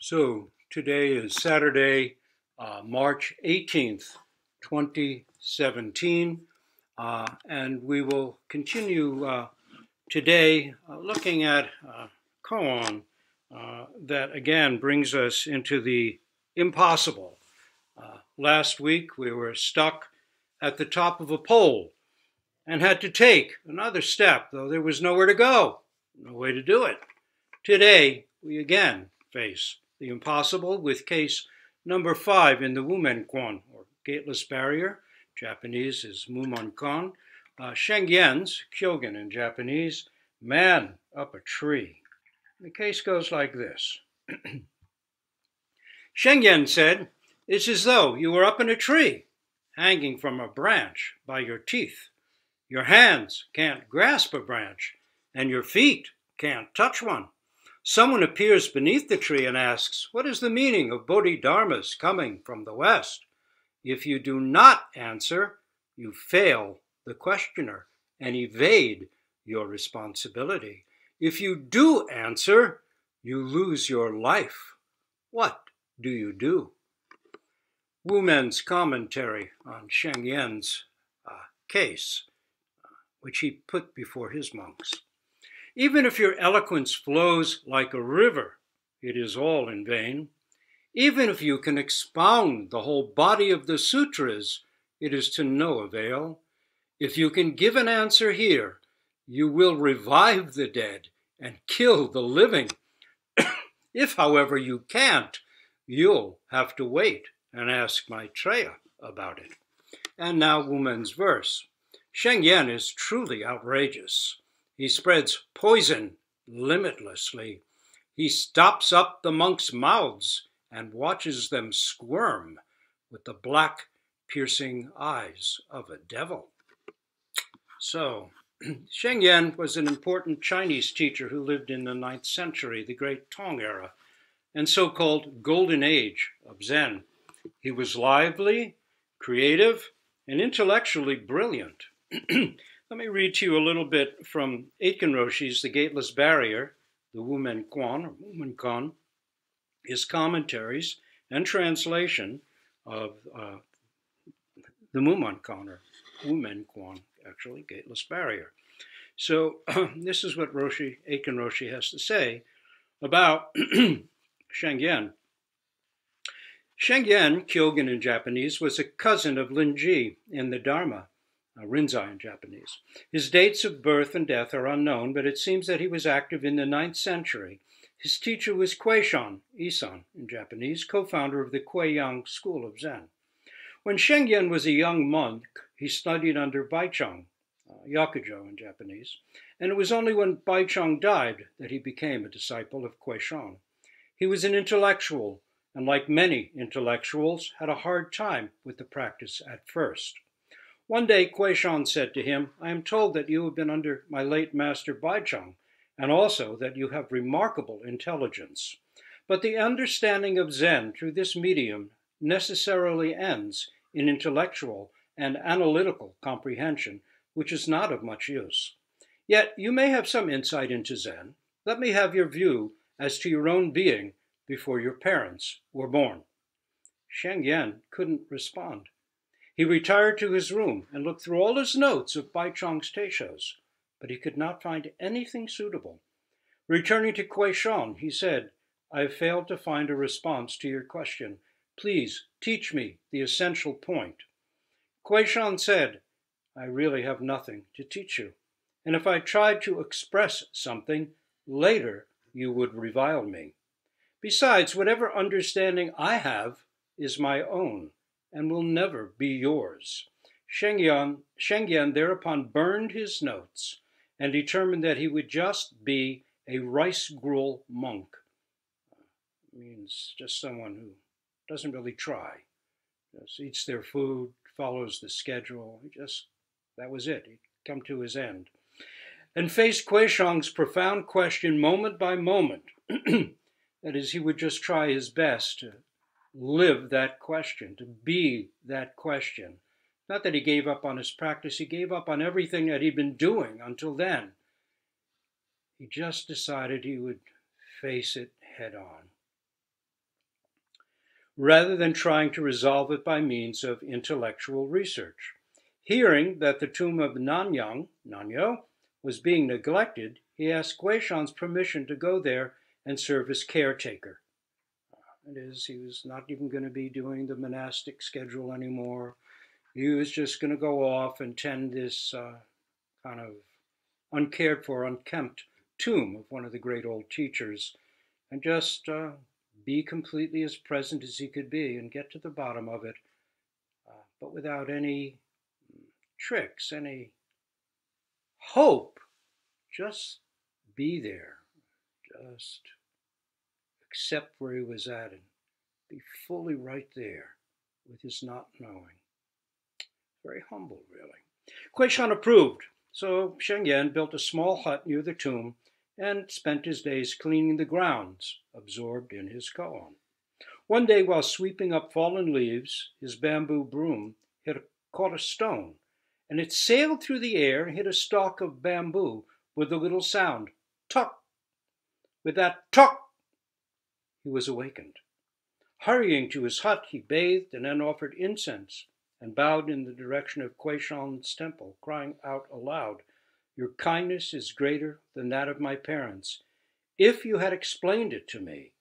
So today is Saturday, March 18th, 2017, and we will continue today looking at a koan that again brings us into the impossible. Last week we were stuck at the top of a pole and had to take another step, though there was nowhere to go, no way to do it. Today we again face the impossible with case number 5 in the Wumenkwan, or gateless barrier. Japanese is Mumonkan. Shengyen's, Kyogen in Japanese, man up a tree. The case goes like this. Shengyen said, "It's as though you were up in a tree, hanging from a branch by your teeth. Your hands can't grasp a branch, and your feet can't touch one. Someone appears beneath the tree and asks, 'What is the meaning of Bodhidharmas coming from the west?' If you do not answer, you fail the questioner and evade your responsibility. If you do answer, you lose your life. What do you do?" Wumen's commentary on Shengyen's case, which he put before his monks. Even if your eloquence flows like a river, it is all in vain. Even if you can expound the whole body of the sutras, it is to no avail. If you can give an answer here, you will revive the dead and kill the living. If, however, you can't, you'll have to wait and ask Maitreya about it. And now Wumen's verse. Shengyen is truly outrageous. He spreads poison limitlessly. He stops up the monks' mouths and watches them squirm with the black, piercing eyes of a devil. So, Shengyen was an important Chinese teacher who lived in the 9th century, the Great Tang era, and so-called Golden Age of Zen. He was lively, creative, and intellectually brilliant. Let me read to you a little bit from Aitken Roshi's The Gateless Barrier, the Wumenkwan, or Wumenkan, his commentaries and translation of the Mumonkan, or Wumenkwan, actually, Gateless Barrier. So this is what Aitken Roshi has to say about Shengyen. Shengyen, Kyogen in Japanese, was a cousin of Linji in the Dharma, Rinzai in Japanese. His dates of birth and death are unknown, but it seems that he was active in the 9th century. His teacher was Kuei-shan, Isan in Japanese, co-founder of the Kuei-yang school of Zen. When Shengyen was a young monk, he studied under Baichang, Yakujo in Japanese, and it was only when Baichang died that he became a disciple of Kuei-shan. He was an intellectual, and like many intellectuals, had a hard time with the practice at first. One day, Kuei-shan said to him, "I am told that you have been under my late master Baichang, and also that you have remarkable intelligence. But the understanding of Zen through this medium necessarily ends in intellectual and analytical comprehension, which is not of much use. Yet you may have some insight into Zen. Let me have your view as to your own being before your parents were born." Shengyen couldn't respond. He retired to his room and looked through all his notes of Baichang's Teishos, but he could not find anything suitable. Returning to Kuei-shan, he said, "I have failed to find a response to your question. Please teach me the essential point." Kuei-shan said, "I really have nothing to teach you, and if I tried to express something, later you would revile me. Besides, whatever understanding I have is my own, and will never be yours." Shengyen thereupon burned his notes and determined that he would just be a rice gruel monk. It means just someone who doesn't really try, just eats their food, follows the schedule. That was it. He'd come to his end. And faced Kuei-shan's profound question moment by moment. That is, he would just try his best to live that question, to be that question. Not that he gave up on his practice, he gave up on everything that he'd been doing until then. He just decided he would face it head on. rather than trying to resolve it by means of intellectual research. Hearing that the tomb of Nanyo, was being neglected, he asked Guishan's permission to go there and serve as caretaker. That is, he was not even going to be doing the monastic schedule anymore. He was just going to go off and tend this kind of uncared for, unkempt tomb of one of the great old teachers, and just be completely as present as he could be and get to the bottom of it, but without any tricks, any hope. Just be there. Just accept where he was at and be fully right there with his not knowing. Very humble, really. Guishan approved, so Sheng Yen built a small hut near the tomb and spent his days cleaning the grounds, absorbed in his koan. One day, while sweeping up fallen leaves, his bamboo broom caught a stone, and it sailed through the air and hit a stalk of bamboo with a little sound, tuck. With that tuck, he was awakened. Hurrying to his hut, he bathed and then offered incense and bowed in the direction of Guishan's temple, crying out aloud, "Your kindness is greater than that of my parents. If you had explained it to me,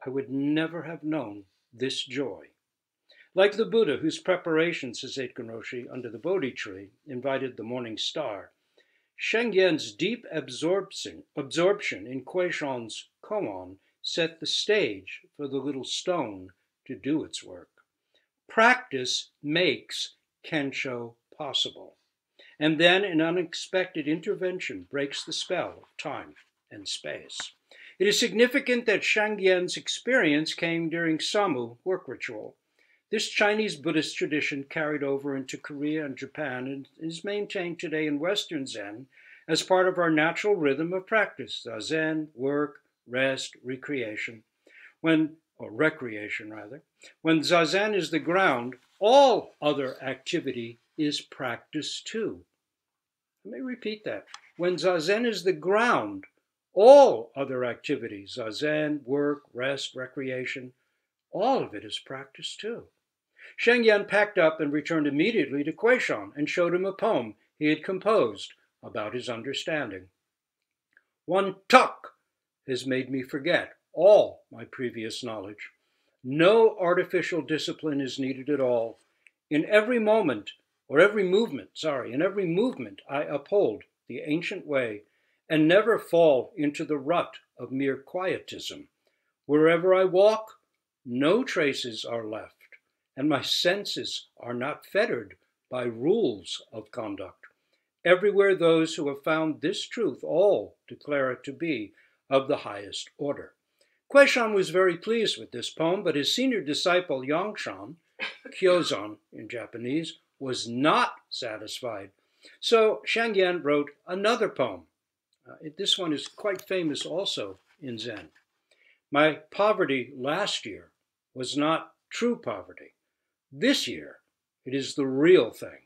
I would never have known this joy." Like the Buddha, whose preparations, says Aitken Roshi, under the Bodhi tree, invited the morning star, Sheng Yen's deep absorption in Guishan's koan set the stage for the little stone to do its work. Practice makes Kensho possible. And then an unexpected intervention breaks the spell of time and space. It is significant that Sheng Yen's experience came during Samu work ritual. This Chinese Buddhist tradition carried over into Korea and Japan and is maintained today in Western Zen as part of our natural rhythm of practice, Zazen, work, rest, recreation. Recreation. When Zazen is the ground, all other activity is practice too. Let me repeat that. When Zazen is the ground, all other activities, Zazen, work, rest, recreation, all of it is practice too. Sheng Yen packed up and returned immediately to Guishan and showed him a poem he had composed about his understanding. "One tuck has made me forget all my previous knowledge. No artificial discipline is needed at all. In every movement, I uphold the ancient way and never fall into the rut of mere quietism. Wherever I walk, no traces are left, and my senses are not fettered by rules of conduct. Everywhere those who have found this truth all declare it to be of the highest order." Guishan was very pleased with this poem, but his senior disciple Yangshan, Kyozan in Japanese, was not satisfied. So Sheng Yen wrote another poem. This one is quite famous also in Zen. "My poverty last year was not true poverty. This year, it is the real thing.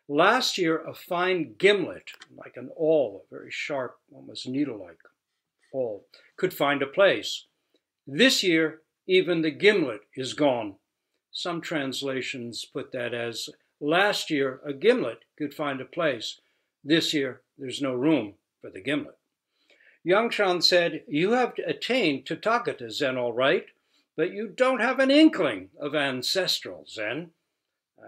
Last year, a fine gimlet, like an awl, a very sharp, almost needle-like awl, could find a place. This year, even the gimlet is gone." Some translations put that as, "Last year, a gimlet could find a place. This year, there's no room for the gimlet." Yangshan said, "You have attained Tathagata Zen all right, but you don't have an inkling of ancestral Zen."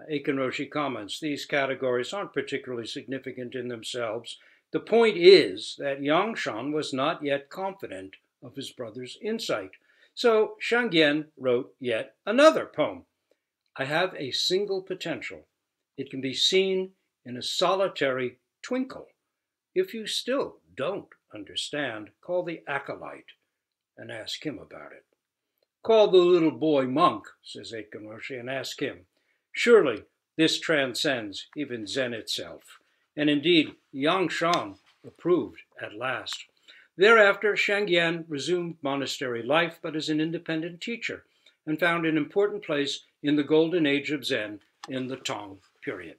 Aitken Roshi comments, "These categories aren't particularly significant in themselves. The point is that Yangshan was not yet confident of his brother's insight. So Sheng Yen wrote yet another poem. "I have a single potential. It can be seen in a solitary twinkle. If you still don't understand, call the acolyte and ask him about it." "Call the little boy monk," says Aitken Roshi, "and ask him. Surely this transcends even Zen itself." And indeed, Yangshan approved at last. Thereafter, Sheng Yen resumed monastery life, but as an independent teacher, and found an important place in the golden age of Zen in the Tang period.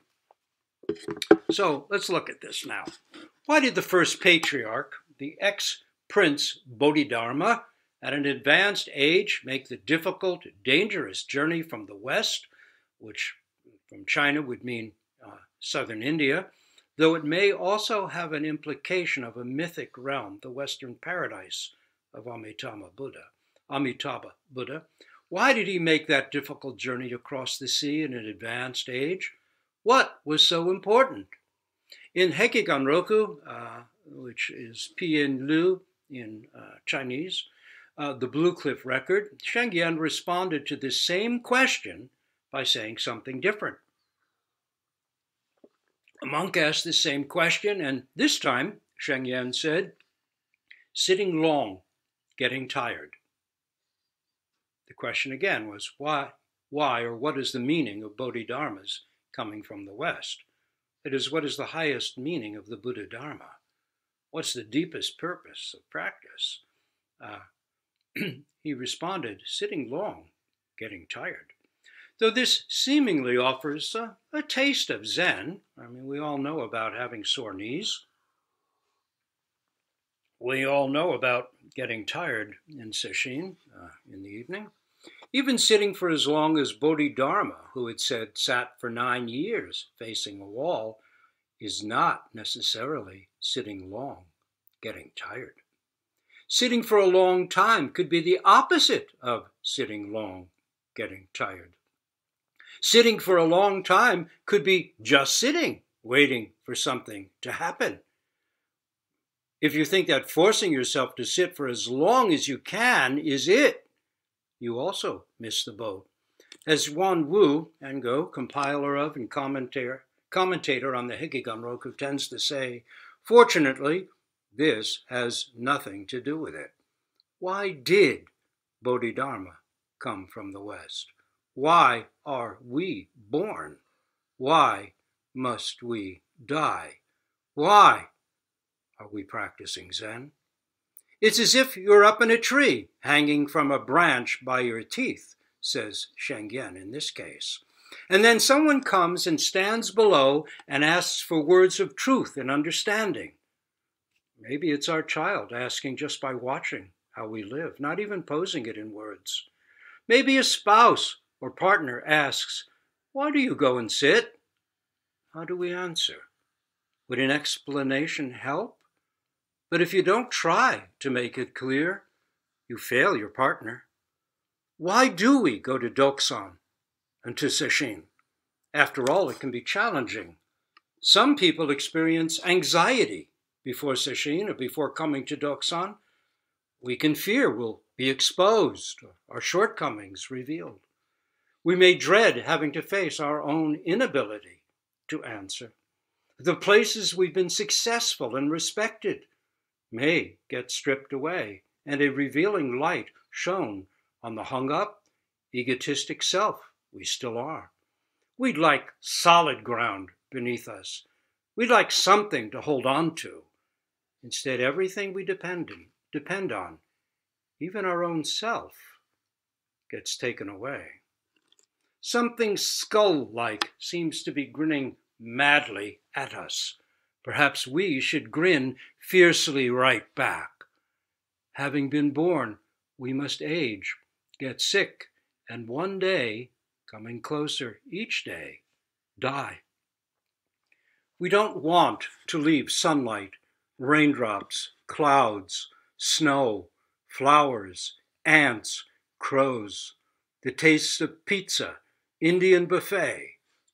So let's look at this now. Why did the first patriarch, the ex-prince Bodhidharma, at an advanced age make the difficult, dangerous journey from the West, which from China would mean southern India, though it may also have an implication of a mythic realm, the Western paradise of Amitabha Buddha. Why did he make that difficult journey across the sea in an advanced age? What was so important? In Hekiganroku, which is Pian Lu in Chinese, the Blue Cliff record, Shengyan responded to the same question by saying something different. A monk asked the same question, and this time Shengyan said, sitting long, getting tired. The question again was, why or what is the meaning of Bodhidharmas coming from the West? It is, what is the highest meaning of the Buddha Dharma? What's the deepest purpose of practice? He responded, sitting long, getting tired. Though this seemingly offers a taste of Zen, I mean, we all know about having sore knees. We all know about getting tired in sesshin in the evening. Even sitting for as long as Bodhidharma, who it said sat for 9 years facing a wall, is not necessarily sitting long, getting tired. Sitting for a long time could be the opposite of sitting long, getting tired. Sitting for a long time could be just sitting, waiting for something to happen. If you think that forcing yourself to sit for as long as you can is it, you also miss the boat. As Yuan Wu Engo, compiler of and commentator on the Hekiganroku, tends to say, fortunately, this has nothing to do with it. Why did Bodhidharma come from the West? Why are we born? Why must we die? Why are we practicing Zen? It's as if you're up in a tree, hanging from a branch by your teeth, says Shengyan in this case. And then someone comes and stands below and asks for words of truth and understanding. Maybe it's our child asking just by watching how we live, not even posing it in words. Maybe a spouse or partner asks, why do you go and sit? How do we answer? Would an explanation help? But if you don't try to make it clear, you fail your partner. Why do we go to Doksan and to Sesshin? After all, it can be challenging. Some people experience anxiety before Sesshin or before coming to Doksan. We can fear we'll be exposed, our shortcomings revealed. We may dread having to face our own inability to answer. The places we've been successful and respected may get stripped away, and a revealing light shone on the hung-up, egotistic self we still are. We'd like solid ground beneath us. We'd like something to hold on to. Instead, everything we depend on, even our own self, gets taken away. Something skull-like seems to be grinning madly at us. Perhaps we should grin fiercely right back. Having been born, we must age, get sick, and one day, coming closer each day, die. We don't want to leave sunlight, raindrops, clouds, snow, flowers, ants, crows, the taste of pizza, Indian buffet,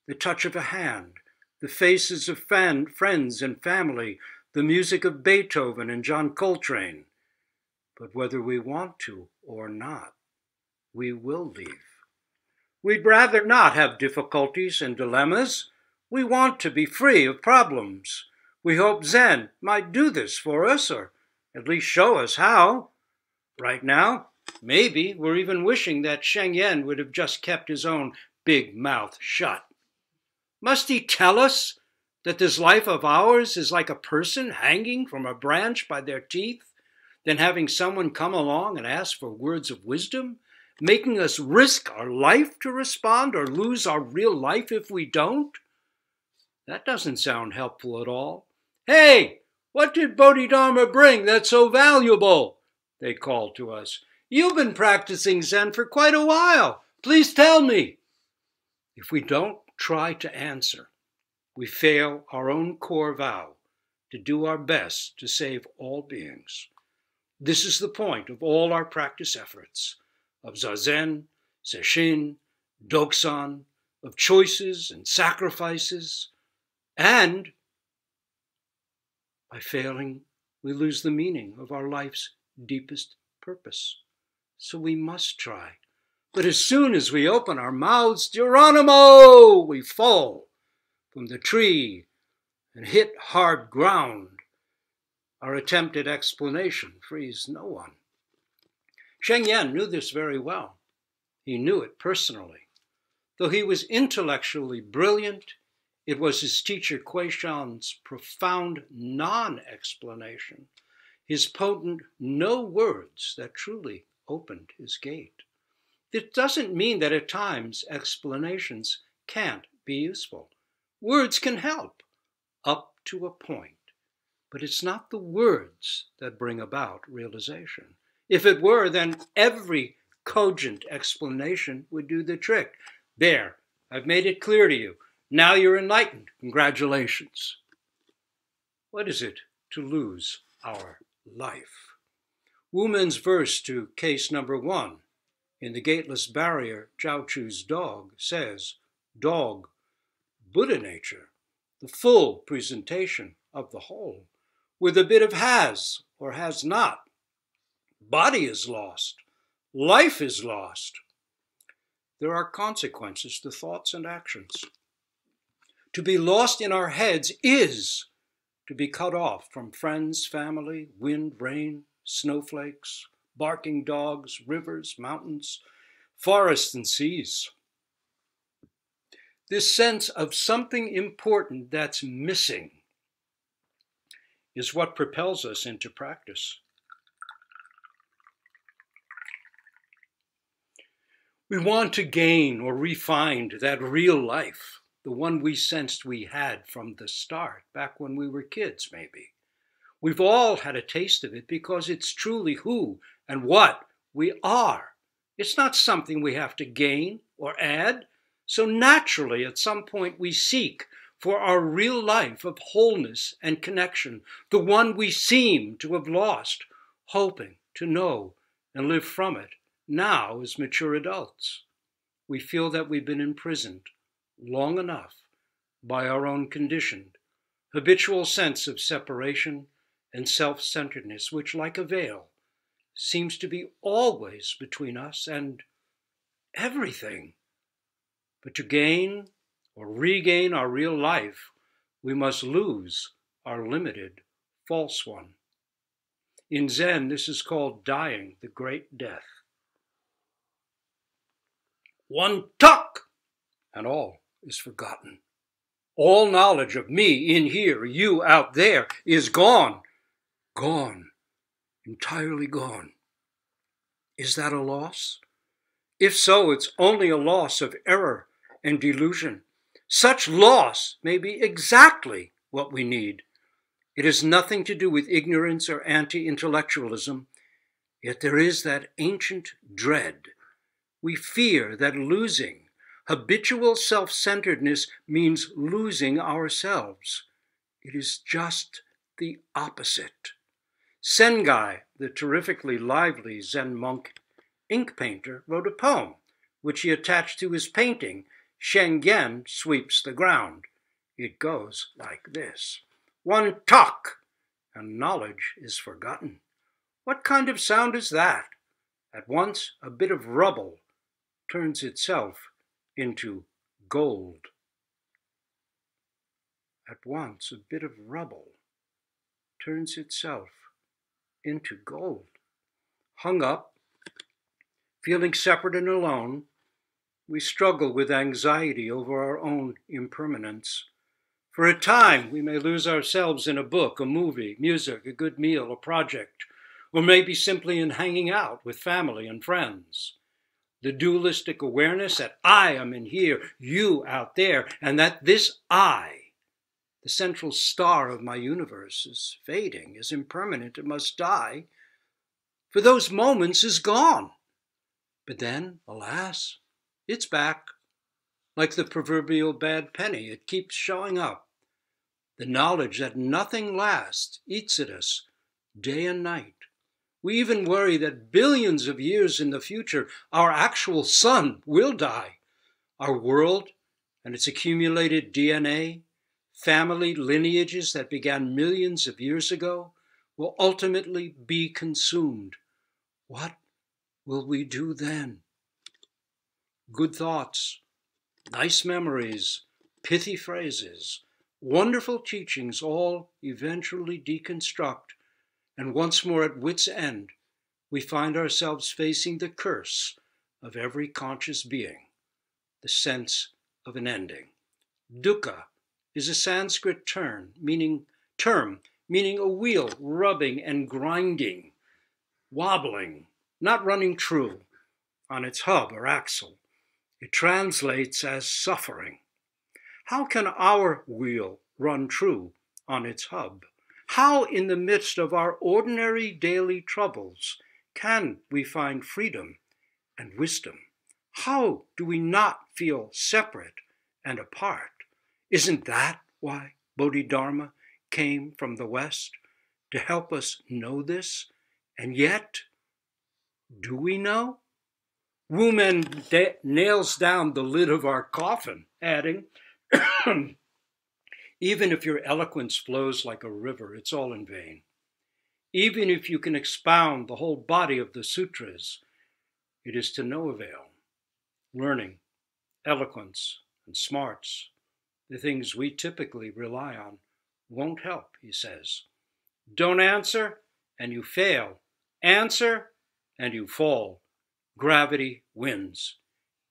the touch of a hand, the faces of friends and family, the music of Beethoven and John Coltrane. But whether we want to or not, we will leave. We'd rather not have difficulties and dilemmas. We want to be free of problems. We hope Zen might do this for us, or at least show us how. Right now, maybe we're even wishing that Shengyan would have just kept his own big mouth shut. Must he tell us that this life of ours is like a person hanging from a branch by their teeth, then having someone come along and ask for words of wisdom, making us risk our life to respond or lose our real life if we don't? That doesn't sound helpful at all. Hey, what did Bodhidharma bring that's so valuable? They called to us. You've been practicing Zen for quite a while. Please tell me. If we don't try to answer, we fail our own core vow to do our best to save all beings. This is the point of all our practice efforts, of Zazen, Sesshin, Doksan, of choices and sacrifices, and by failing, we lose the meaning of our life's deepest purpose. So we must try. But as soon as we open our mouths, Geronimo, we fall from the tree and hit hard ground. Our attempt at explanation frees no one. Sheng Yen knew this very well. He knew it personally. Though he was intellectually brilliant, it was his teacher Kuei Shan's profound non-explanation, his potent no words that truly opened his gate. It doesn't mean that at times explanations can't be useful. Words can help, up to a point. But it's not the words that bring about realization. If it were, then every cogent explanation would do the trick. There, I've made it clear to you. Now you're enlightened. Congratulations. What is it to lose our life? Wu Men's verse to case number 1 in The Gateless Barrier, Zhao Chu's dog says, dog, Buddha nature, the full presentation of the whole, with a bit of has or has not. Body is lost. Life is lost. There are consequences to thoughts and actions. To be lost in our heads is to be cut off from friends, family, wind, rain, snowflakes, barking dogs, rivers, mountains, forests, and seas. This sense of something important that's missing is what propels us into practice. We want to gain or re-find that real life, the one we sensed we had from the start, back when we were kids, maybe. We've all had a taste of it because it's truly who and what we are. It's not something we have to gain or add. So naturally, at some point, we seek for our real life of wholeness and connection, the one we seem to have lost, hoping to know and live from it now as mature adults. We feel that we've been imprisoned long enough by our own conditioned, habitual sense of separation and self-centeredness, which, like a veil, seems to be always between us and everything. But to gain or regain our real life, we must lose our limited, false one. In Zen, this is called dying the great death. One tuck, and all is forgotten. All knowledge of me in here, you out there, is gone. Gone. Entirely gone. Is that a loss? If so, it's only a loss of error and delusion. Such loss may be exactly what we need. It has nothing to do with ignorance or anti-intellectualism, yet there is that ancient dread. We fear that losing habitual self-centeredness means losing ourselves. It is just the opposite. Sengai, the terrifically lively Zen monk ink painter, wrote a poem which he attached to his painting, Sheng Yen Sweeps the Ground. It goes like this. One talk, and knowledge is forgotten. What kind of sound is that? At once a bit of rubble turns itself into gold. At once a bit of rubble turns itself into gold. Hung up, feeling separate and alone, we struggle with anxiety over our own impermanence. For a time, we may lose ourselves in a book, a movie, music, a good meal, a project, or maybe simply in hanging out with family and friends. The dualistic awareness that I am in here, you out there, and that this I, the central star of my universe, is fading, is impermanent, it must die, for those moments is gone. But then, alas, it's back. Like the proverbial bad penny, it keeps showing up. The knowledge that nothing lasts eats at us day and night. We even worry that billions of years in the future, our actual sun will die. Our world and its accumulated DNA, family lineages that began millions of years ago, will ultimately be consumed. What will we do then? Good thoughts, nice memories, pithy phrases, wonderful teachings all eventually deconstruct, and once more at wit's end, we find ourselves facing the curse of every conscious being, the sense of an ending. Dukkha is a Sanskrit term meaning a wheel rubbing and grinding, wobbling, not running true on its hub or axle. It translates as suffering. How can our wheel run true on its hub? How, in the midst of our ordinary daily troubles, can we find freedom and wisdom? How do we not feel separate and apart? Isn't that why Bodhidharma came from the West? To help us know this? And yet, do we know? Wu Men nails down the lid of our coffin, adding, even if your eloquence flows like a river, it's all in vain. Even if you can expound the whole body of the sutras, it is to no avail. Learning, eloquence, and smarts, the things we typically rely on, won't help, he says. Don't answer, and you fail. Answer, and you fall. Gravity wins.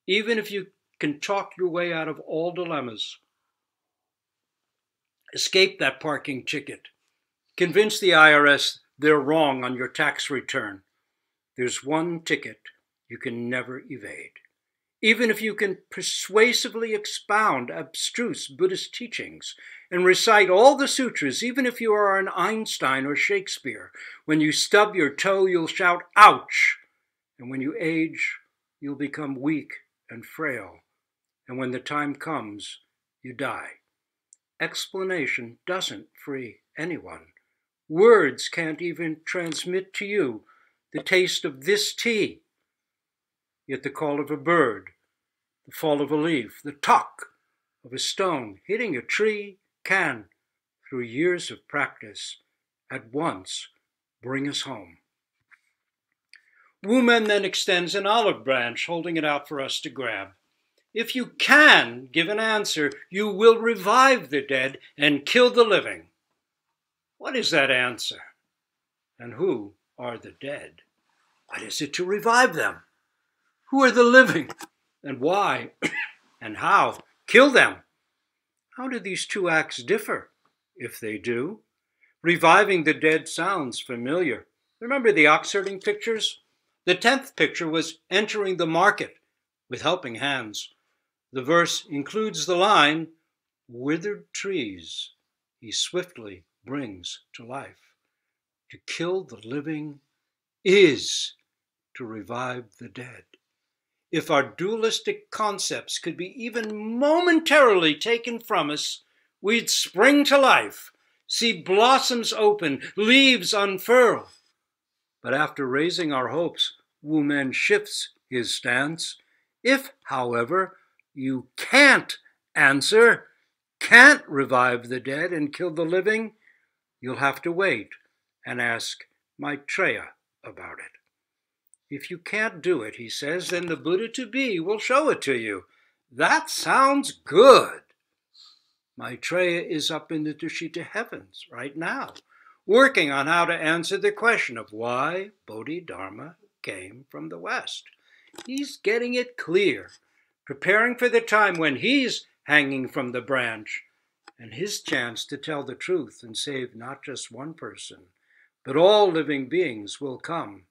Even if you can talk your way out of all dilemmas, escape that parking ticket, convince the IRS they're wrong on your tax return, there's one ticket you can never evade. Even if you can persuasively expound abstruse Buddhist teachings and recite all the sutras, even if you are an Einstein or Shakespeare, when you stub your toe, you'll shout, ouch! And when you age, you'll become weak and frail. And when the time comes, you die. Explanation doesn't free anyone. Words can't even transmit to you the taste of this tea. Yet the call of a bird, the fall of a leaf, the tuck of a stone hitting a tree can, through years of practice, at once bring us home. Wu Men then extends an olive branch, holding it out for us to grab. If you can give an answer, you will revive the dead and kill the living. What is that answer? And who are the dead? What is it to revive them? Who are the living? And why? And how? Kill them. How do these two acts differ, if they do? Reviving the dead sounds familiar. Remember the ox herding pictures? The 10th picture was entering the market with helping hands. The verse includes the line, withered trees he swiftly brings to life. To kill the living is to revive the dead. If our dualistic concepts could be even momentarily taken from us, we'd spring to life, see blossoms open, leaves unfurl. But after raising our hopes, Wu Men shifts his stance. If, however, you can't answer, can't revive the dead and kill the living, you'll have to wait and ask Maitreya about it. If you can't do it, he says, then the Buddha-to-be will show it to you. That sounds good. Maitreya is up in the Tushita heavens right now, working on how to answer the question of why Bodhidharma came from the West. He's getting it clear, preparing for the time when he's hanging from the branch and his chance to tell the truth and save not just one person, but all living beings will come.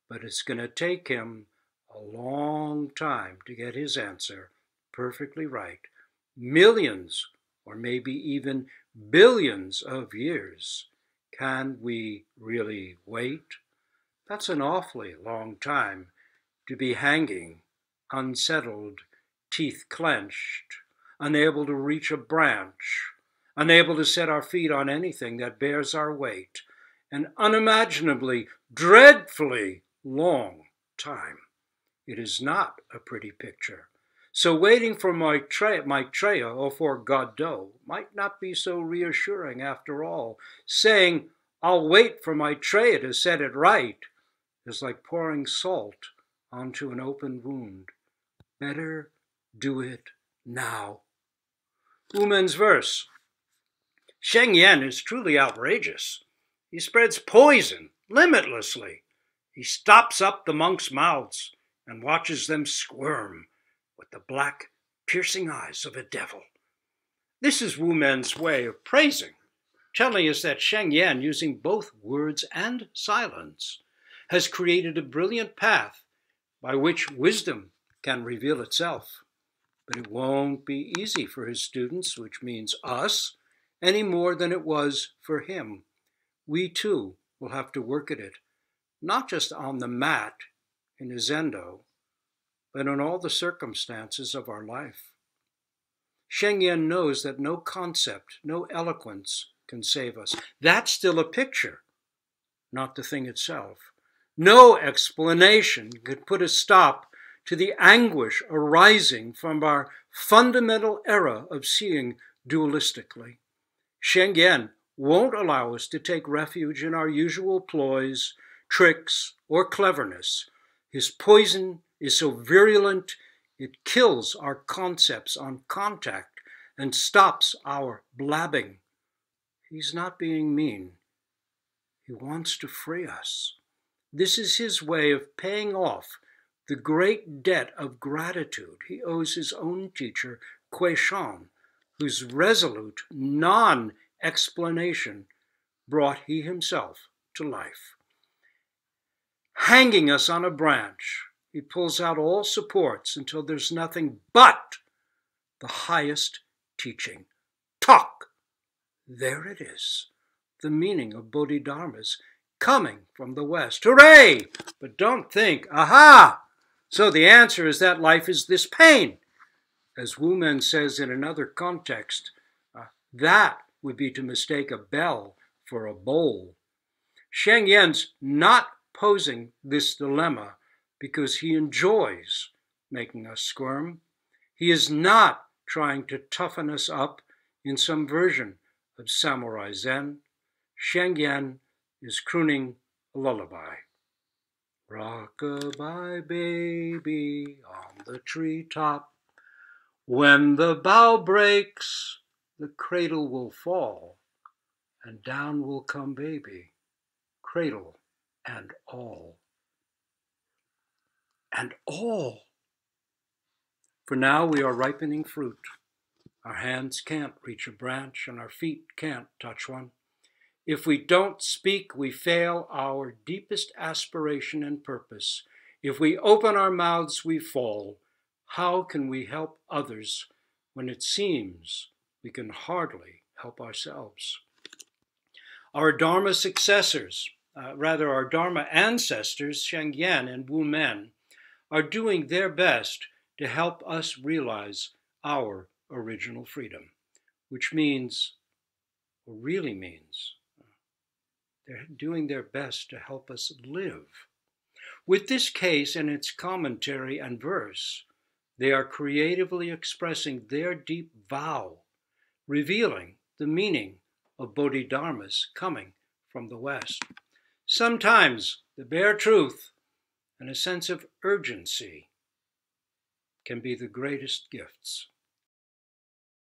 But it's going to take him a long time to get his answer perfectly right. Millions, or maybe even billions of years. Can we really wait? That's an awfully long time to be hanging, unsettled, teeth clenched, unable to reach a branch, unable to set our feet on anything that bears our weight, an unimaginably, dreadfully long time. It is not a pretty picture. So waiting for Maitreya or for Godot might not be so reassuring after all. Saying, I'll wait for Maitreya to set it right, is like pouring salt onto an open wound. Better do it now. Wu Men's verse. Sheng Yen is truly outrageous. He spreads poison limitlessly. He stops up the monks' mouths and watches them squirm with the black, piercing eyes of a devil. This is Wu Men's way of praising, telling us that Sheng Yen, using both words and silence, has created a brilliant path by which wisdom can reveal itself. But it won't be easy for his students, which means us, any more than it was for him. We too will have to work at it, not just on the mat in a Zendo, but in all the circumstances of our life. Sheng Yen knows that no concept, no eloquence can save us. That's still a picture, not the thing itself. No explanation could put a stop to the anguish arising from our fundamental error of seeing dualistically. Sheng Yen won't allow us to take refuge in our usual ploys, tricks, or cleverness. His poison is so virulent, it kills our concepts on contact and stops our blabbing. He's not being mean. He wants to free us. This is his way of paying off the great debt of gratitude he owes his own teacher, Kui Shan, whose resolute non-explanation brought he himself to life. Hanging us on a branch, he pulls out all supports until there's nothing but the highest teaching. Talk! There it is, the meaning of Bodhidharma's coming from the West. Hooray! But don't think, aha! So the answer is that life is this pain. As Wu Men says in another context, that would be to mistake a bell for a bowl. Sheng Yen's not posing this dilemma because he enjoys making us squirm. He is not trying to toughen us up in some version of Samurai Zen. Sheng Yen is crooning a lullaby. Rock-a-bye, baby, on the treetop. When the bough breaks, the cradle will fall, and down will come baby, cradle and all. And all. For now we are ripening fruit. Our hands can't reach a branch, and our feet can't touch one. If we don't speak, we fail our deepest aspiration and purpose. If we open our mouths, we fall. How can we help others when it seems we can hardly help ourselves? Our Dharma successors, our Dharma ancestors, Sheng Yen and Wu Men, are doing their best to help us realize our original freedom, which means, or really means, they're doing their best to help us live. With this case and its commentary and verse, they are creatively expressing their deep vow, revealing the meaning of Bodhidharma's coming from the West. Sometimes the bare truth and a sense of urgency can be the greatest gifts.